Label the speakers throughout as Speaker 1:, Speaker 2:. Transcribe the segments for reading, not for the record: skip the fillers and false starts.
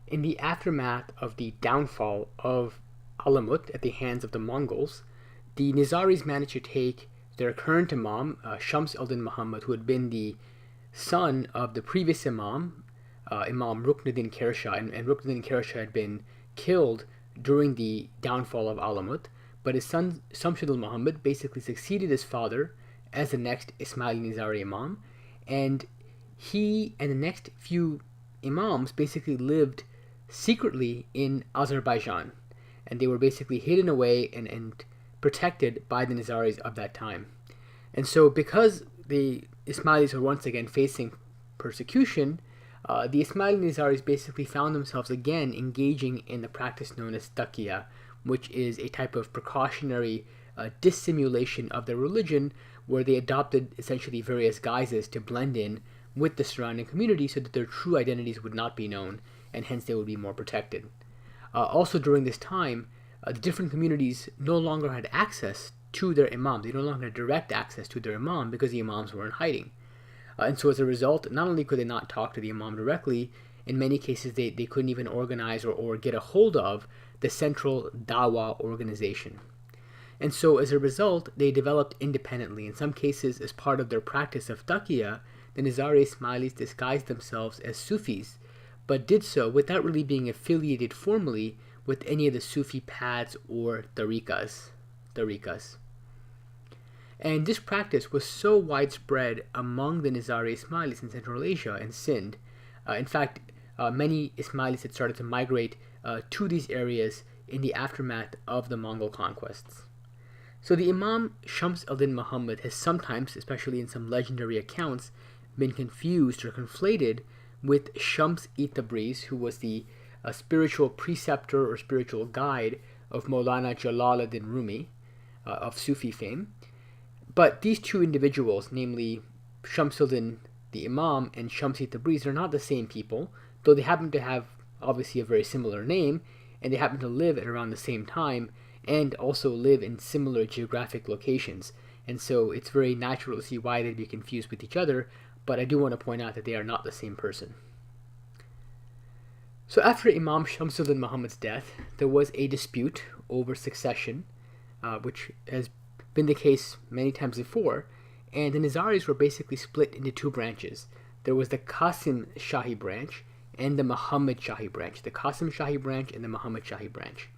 Speaker 1: In the aftermath of the downfall of Alamut at the hands of the Mongols, the Nizaris managed to take their current Imam, Shams al-Din Muhammad, who had been the son of the previous Imam, Imam Ruknuddin Khershah, and Ruknuddin Khershah had been killed during the downfall of Alamut, but his son Shamsuddin Muhammad basically succeeded his father as the next Ismaili Nizari Imam, and he and the next few Imams basically lived secretly in Azerbaijan, and they were basically hidden away and protected by the Nizaris of that time. And so, because the Ismailis were once again facing persecution, the Ismaili Nizaris basically found themselves again engaging in the practice known as taqiyya, which is a type of precautionary dissimulation of their religion, where they adopted essentially various guises to blend in with the surrounding community so that their true identities would not be known, and hence they would be more protected. Also during this time, the different communities no longer had access to their imam. They no longer had direct access to their imam because the imams were in hiding. And so as a result, not only could they not talk to the imam directly, in many cases they couldn't even organize or get a hold of the central dawah organization. And so as a result, they developed independently. In some cases, as part of their practice of taqiyya, the Nizari Ismailis disguised themselves as Sufis, but did so without really being affiliated formally with any of the Sufi paths or tariqas. And this practice was so widespread among the Nizari Ismailis in Central Asia and Sind. In fact, many Ismailis had started to migrate to these areas in the aftermath of the Mongol conquests. So the Imam Shams al-Din Muhammad has sometimes, especially in some legendary accounts, been confused or conflated with Shams-i Tabriz, who was the spiritual preceptor or spiritual guide of Maulana Jalaluddin Rumi, of Sufi fame. But these two individuals, namely Shams-al-Din the Imam and Shams-i Tabriz, are not the same people, though they happen to have obviously a very similar name, and they happen to live at around the same time, and also live in similar geographic locations. And so it's very natural to see why they'd be confused with each other, but I do want to point out that they are not the same person. So after Imam Shamsuddin Muhammad's death, there was a dispute over succession, which has been the case many times before, and the Nizaris were basically split into two branches. There was the Qasim Shahi branch and the Muhammad Shahi branch, the Qasim Shahi branch and the Muhammad Shahi branch.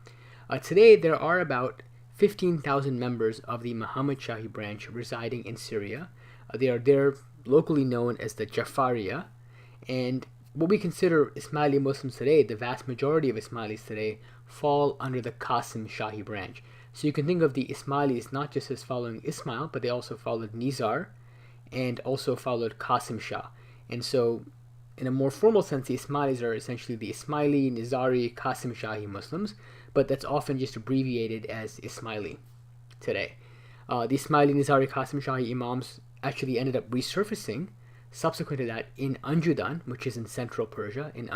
Speaker 1: Today, there are about 15,000 members of the Muhammad Shahi branch residing in Syria. They are there locally known as the Jafariya, and what we consider Ismaili Muslims today, the vast majority of Ismailis today, fall under the Qasim Shahi branch. So you can think of the Ismailis not just as following Ismail, but they also followed Nizar and also followed Qasim Shah. And so in a more formal sense, the Ismailis are essentially the Ismaili, Nizari, Qasim Shahi Muslims, but that's often just abbreviated as Ismaili today. The Ismaili, Nizari, Qasim Shahi Imams actually ended up resurfacing subsequent to that in Anjudan, which is in central Persia, and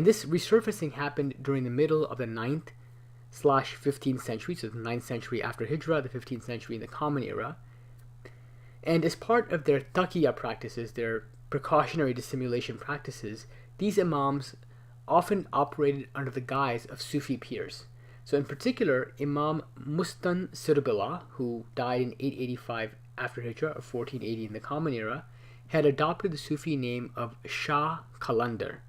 Speaker 1: this resurfacing happened during the middle of the 9th/15th century, so the 9th century after Hijrah, the 15th century in the Common Era. And as part of their taqiyya practices, their precautionary dissimulation practices, these imams often operated under the guise of Sufi peers. So in particular, Imam Mustan Sirbillah, who died in 885 after Hijrah, or 1480 in the Common Era, had adopted the Sufi name of Shah Qalandar.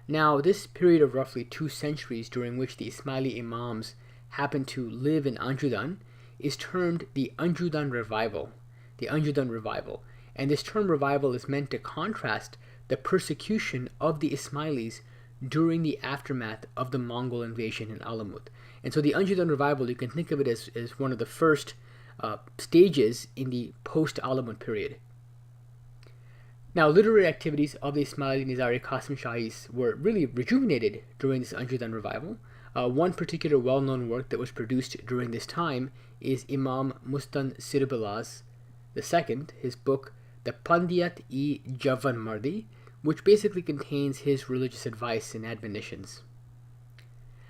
Speaker 1: Now, this period of roughly 2 centuries during which the Ismaili Imams happened to live in Anjudan is termed the Anjudan Revival. And this term revival is meant to contrast the persecution of the Ismailis during the aftermath of the Mongol invasion in Alamut. And so the Anjudan Revival, you can think of it as one of the first stages in the post-Alamut period. Now, literary activities of the Ismaili Nizari Qasim Shahis were really rejuvenated during this Anjudan Revival. One particular well-known work that was produced during this time is Imam Mustan Sirbillah's II, his book, the Pandiyat-i Javan Mardi, which basically contains his religious advice and admonitions.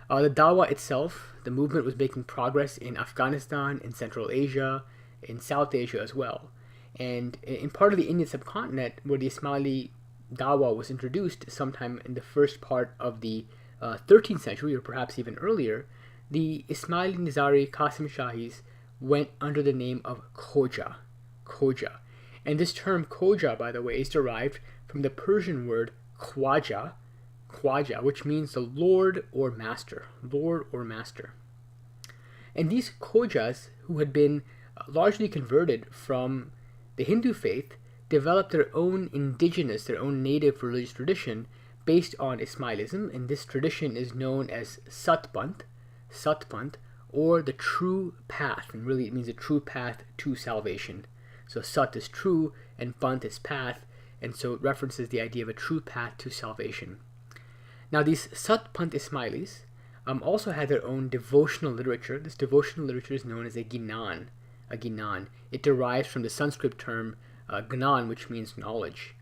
Speaker 1: The Dawah itself, the movement was making progress in Afghanistan, in Central Asia, in South Asia as well. And in part of the Indian subcontinent where the Ismaili Dawa was introduced sometime in the first part of the 13th century, or perhaps even earlier, the Ismaili Nizari Qasim Shahis went under the name of Khoja. Khoja. And this term Khoja, by the way, is derived from the Persian word Khwaja, which means the Lord or Master. Lord or Master. And these Khojas, who had been largely converted from the Hindu faith, developed their own indigenous, their own native religious tradition based on Ismailism, and this tradition is known as Satpant, or the true path, and really it means the true path to salvation. So Sat is true, and Pant is path, and so it references the idea of a true path to salvation. Now these Satpant Ismailis also had their own devotional literature. This devotional literature is known as a Ginan. It derives from the Sanskrit term Gnan, which means knowledge.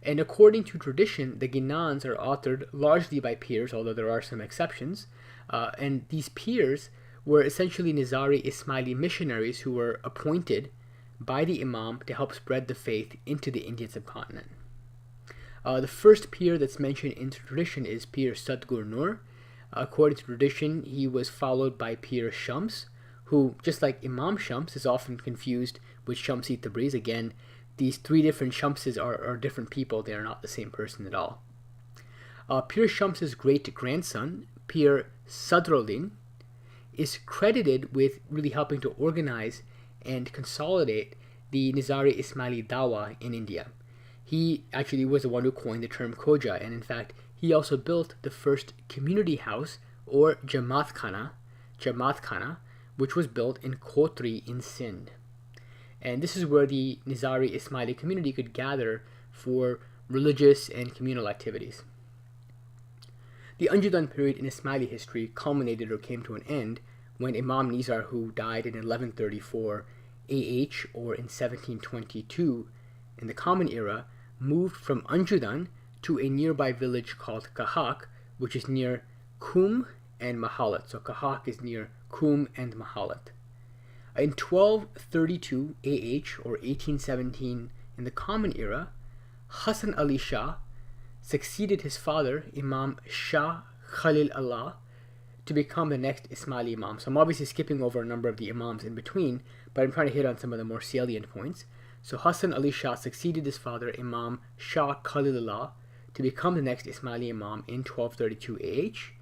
Speaker 1: And according to tradition, the Ginans are authored largely by peers, although there are some exceptions. And these peers were essentially Nizari Ismaili missionaries who were appointed by the Imam to help spread the faith into the Indian subcontinent. The first peer that's mentioned in tradition is Peer Sadgur Nur. According to tradition, he was followed by Peer Shams, who, just like Imam Shams, is often confused with Shamsi Tabriz. Again, these three different Shamses are different people. They are not the same person at all. Peer Shams's great-grandson, Peer Sadruddin, is credited with really helping to organize and consolidate the Nizari Ismaili Dawa in India. He actually was the one who coined the term Khoja, and in fact, he also built the first community house, or Jamaat Khana, which was built in Kotri in Sindh. And this is where the Nizari Ismaili community could gather for religious and communal activities. The Anjudan period in Ismaili history culminated or came to an end when Imam Nizar, who died in 1134 AH or in 1722 in the Common Era, moved from Anjudan to a nearby village called Kahak, which is near Kum and Mahalat. So Kahak is near Kum and Mahalat. In 1232 AH or 1817 in the Common Era, Hassan Ali Shah succeeded his father, Imam Shah Khalil Allah, to become the next Ismaili Imam. So I'm obviously skipping over a number of the Imams in between, but I'm trying to hit on some of the more salient points. So Hassan Ali Shah succeeded his father, Imam Shah Khalil Allah, to become the next Ismaili Imam in 1232 AH.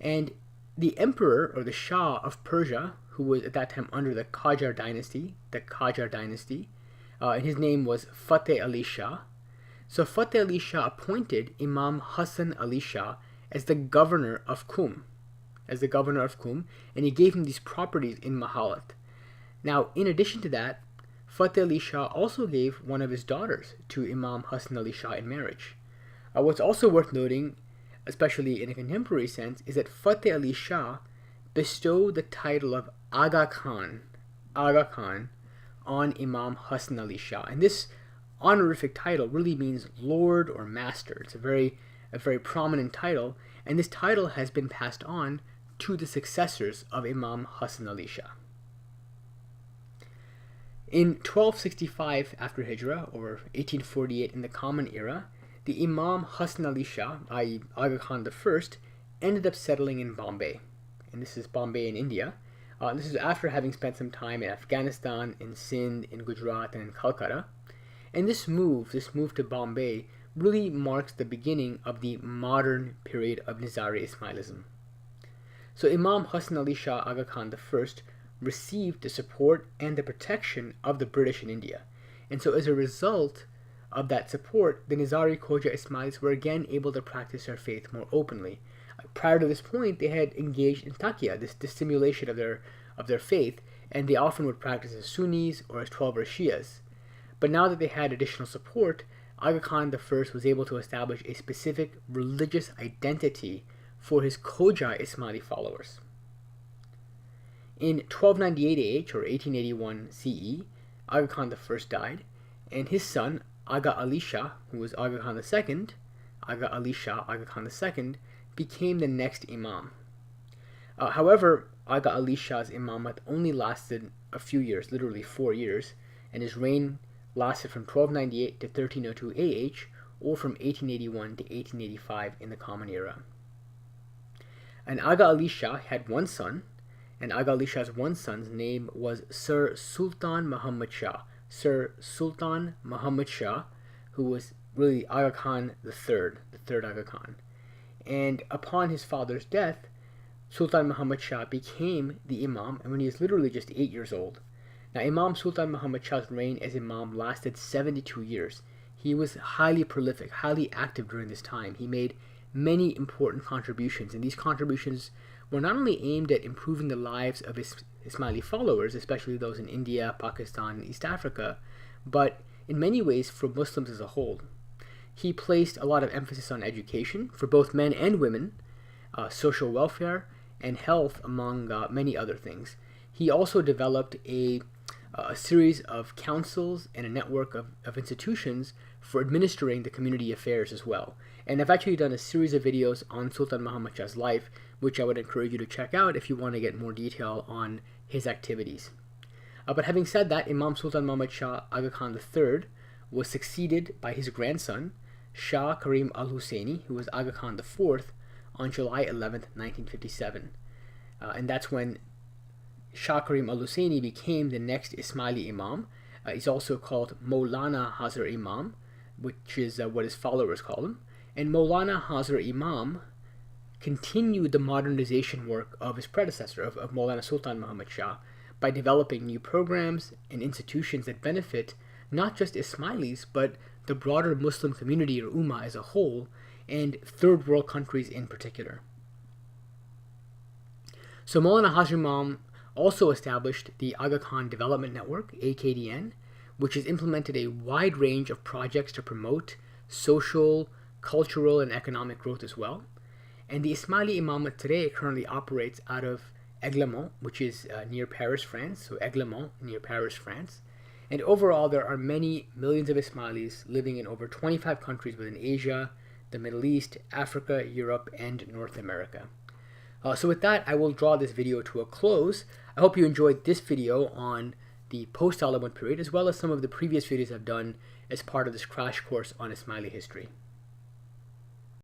Speaker 1: And the emperor, or the Shah of Persia, who was at that time under the Qajar dynasty, and his name was Fateh Ali Shah. So Fateh Ali Shah appointed Imam Hassan Ali Shah as the governor of Kum, and he gave him these properties in Mahalat. Now, in addition to that, Fateh Ali Shah also gave one of his daughters to Imam Hassan Ali Shah in marriage. What's also worth noting, especially in a contemporary sense, is that Fateh Ali Shah bestowed the title of Aga Khan on Imam Hassan Ali Shah. And this honorific title really means Lord or Master. It's a very prominent title, and this title has been passed on to the successors of Imam Hassan Ali Shah. In 1265 after Hijrah, or 1848 in the Common Era, the Imam Hassan Ali Shah, i.e. Aga Khan I, ended up settling in Bombay. And this is Bombay in India. This is after having spent some time in Afghanistan, in Sindh, in Gujarat, and in Calcutta. And this move to Bombay really marks the beginning of the modern period of Nizari Ismailism. So Imam Hassan Ali Shah Aga Khan I received the support and the protection of the British in India. And so as a result of that support, the Nizari Khoja Ismailis were again able to practice their faith more openly. Prior to this point, they had engaged in taqiyya, this dissimulation of their faith, and they often would practice as Sunnis or as Twelver Shias. But now that they had additional support, Aga Khan I was able to establish a specific religious identity for his Khoja Ismaili followers. In 1298 AH or 1881 CE, Aga Khan I died, and his son Aga Ali Shah, who was Aga Khan II, Aga Ali Shah Aga Khan II, became the next Imam. However, Aga Ali Shah's imamat only lasted a few years, literally 4 years, and his reign lasted from 1298 to 1302 AH, or from 1881 to 1885 in the Common Era. And Aga Ali Shah had one son, and Aga Ali Shah's one son's name was Sir Sultan Muhammad Shah. Sir Sultan Muhammad Shah, who was really Aga Khan the third Aga Khan. And upon his father's death, Sultan Muhammad Shah became the Imam, and when he was literally just 8 years old. Now, Imam Sultan Muhammad Shah's reign as Imam lasted 72 years. He was highly prolific, highly active during this time. He made many important contributions, and these contributions were not only aimed at improving the lives of his Ismaili followers, especially those in India, Pakistan, and East Africa, but in many ways for Muslims as a whole. He placed a lot of emphasis on education for both men and women, social welfare, and health, among many other things. He also developed a series of councils and a network of institutions for administering the community affairs as well. And I've actually done a series of videos on Sultan Muhammad Shah's life, which I would encourage you to check out if you want to get more detail on his activities. But having said that, Imam Sultan Muhammad Shah Aga Khan III was succeeded by his grandson, Shah Karim al-Husseini, who was Aga Khan IV, on July 11th, 1957. And that's when Shah Karim al-Husseini became the next Ismaili Imam. He's also called Maulana Hazar Imam, which is what his followers call him. And Maulana Hazar Imam continued the modernization work of his predecessor, of Maulana Sultan Muhammad Shah, by developing new programs and institutions that benefit not just Ismailis, but the broader Muslim community or Ummah as a whole, and third world countries in particular. So Maulana Hazar Imam also established the Aga Khan Development Network, AKDN, which has implemented a wide range of projects to promote social, cultural, and economic growth as well. And the Ismaili Imamate today currently operates out of Aiglemont, which is near Paris, France. So Aiglemont, near Paris, France. And overall, there are many millions of Ismailis living in over 25 countries within Asia, the Middle East, Africa, Europe, and North America. So with that, I will draw this video to a close. I hope you enjoyed this video on the post-Alamut period, as well as some of the previous videos I've done as part of this crash course on Ismaili history.